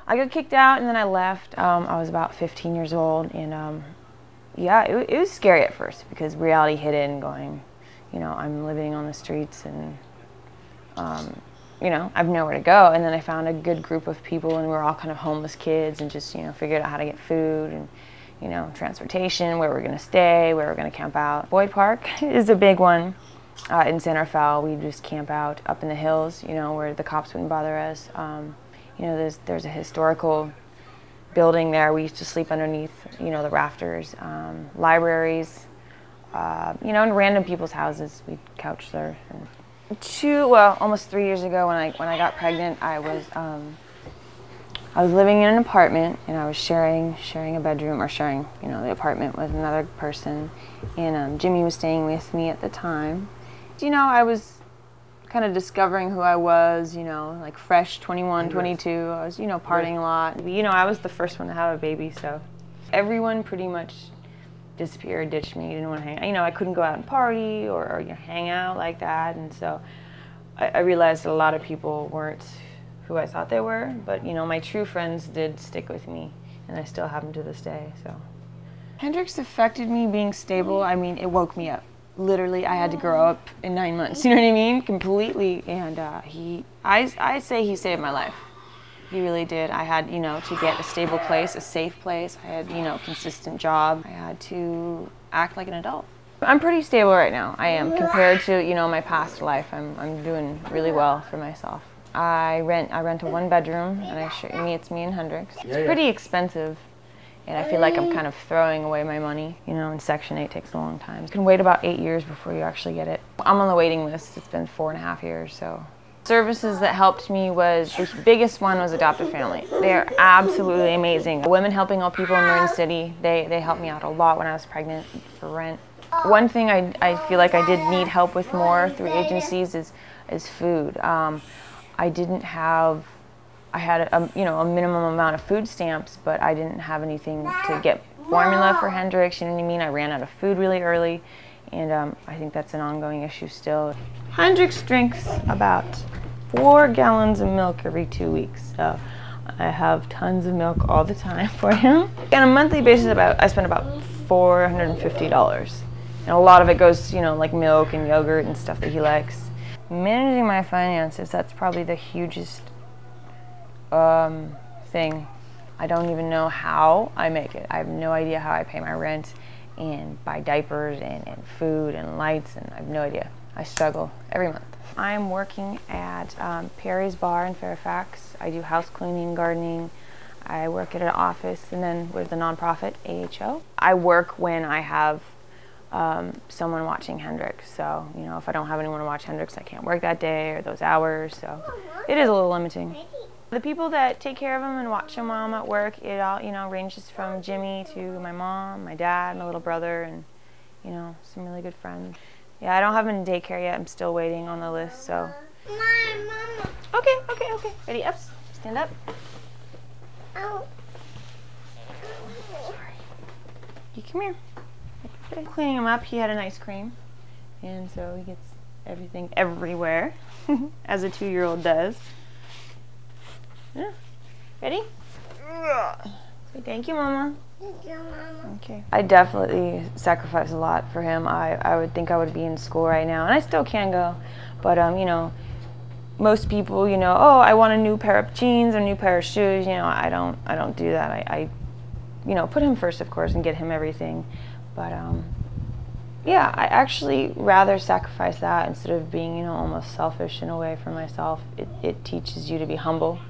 I got kicked out and then I left. I was about 15 years old, and yeah, it was scary at first because reality hit in going, you know, I'm living on the streets and, you know, I have nowhere to go. And then I found a good group of people, and we were all kind of homeless kids, and just, you know, figured out how to get food and, you know, transportation, where we're going to stay, where we're going to camp out. Boyd Park is a big one in Santa Fe. We just camp out up in the hills, you know, where the cops wouldn't bother us. You know, there's a historical building there. We used to sleep underneath, you know, the rafters. Libraries, you know, in random people's houses, we'd couch there. Almost 3 years ago, when I got pregnant, I was living in an apartment, and I was sharing a bedroom, or sharing, you know, the apartment with another person, and Jimmy was staying with me at the time. You know, I was kind of discovering who I was, you know, like fresh 21, 22. I was, you know, partying a lot. You know, I was the first one to have a baby, so everyone pretty much disappeared, ditched me, didn't want to hang out. You know, I couldn't go out and party or you know, hang out like that, and so I realized that a lot of people weren't who I thought they were, but, you know, my true friends did stick with me, and I still have them to this day, so. Hendrix affected me being stable. I mean, it woke me up. Literally, I had to grow up in 9 months, you know what I mean? Completely, and I say he saved my life. He really did. I had, you know, to get a stable place, a safe place. I had, you know, a consistent job. I had to act like an adult. I'm pretty stable right now. I am, compared to, you know, my past life. I'm doing really well for myself. I rent a 1-bedroom, and it's me and Hendrix. It's pretty expensive. And I feel like I'm kind of throwing away my money. You know, and Section 8 takes a long time. You can wait about 8 years before you actually get it. I'm on the waiting list. It's been 4.5 years, so. Services that helped me was, the biggest one was Adoptive Family. They are absolutely amazing. Women Helping All People in Marin City, they helped me out a lot when I was pregnant for rent. One thing I feel like I did need help with more through agencies is food. I had you know, a minimum amount of food stamps, but I didn't have anything to get formula for Hendrix, you know what I mean? I ran out of food really early, and I think that's an ongoing issue still. Hendrix drinks about 4 gallons of milk every 2 weeks, so I have tons of milk all the time for him. On a monthly basis, I spend about $450, and a lot of it goes, you know, like milk and yogurt and stuff that he likes. Managing my finances, that's probably the hugest thing. I don't even know how I make it. I have no idea how I pay my rent and buy diapers and food and lights, and I have no idea. I struggle every month. I'm working at Perry's Bar in Fairfax. I do house cleaning, gardening. I work at an office, and then with the nonprofit AHO. I work when I have someone watching Hendrix, so, you know, if I don't have anyone to watch Hendrix, I can't work that day or those hours, so it is a little limiting. The people that take care of him and watch him while I'm at work, it all, you know, ranges from Jimmy to my mom, my dad, my little brother, and, you know, some really good friends. Yeah, I don't have him in daycare yet. I'm still waiting on the list, so. Mama. Okay. Ready, up? Stand up. Ow. Sorry. You come here. Cleaning him up, he had an ice cream, and so he gets everything everywhere, as a 2-year-old does. Yeah. Ready? Say thank you, Mama. Thank you, Mama. Okay. I definitely sacrifice a lot for him. I would think I would be in school right now, and I still can go, but you know, most people, you know, oh, I want a new pair of jeans, a new pair of shoes. You know, I don't do that. I you know, put him first, of course, and get him everything, but yeah, I actually rather sacrifice that instead of being, you know, almost selfish in a way for myself. It teaches you to be humble.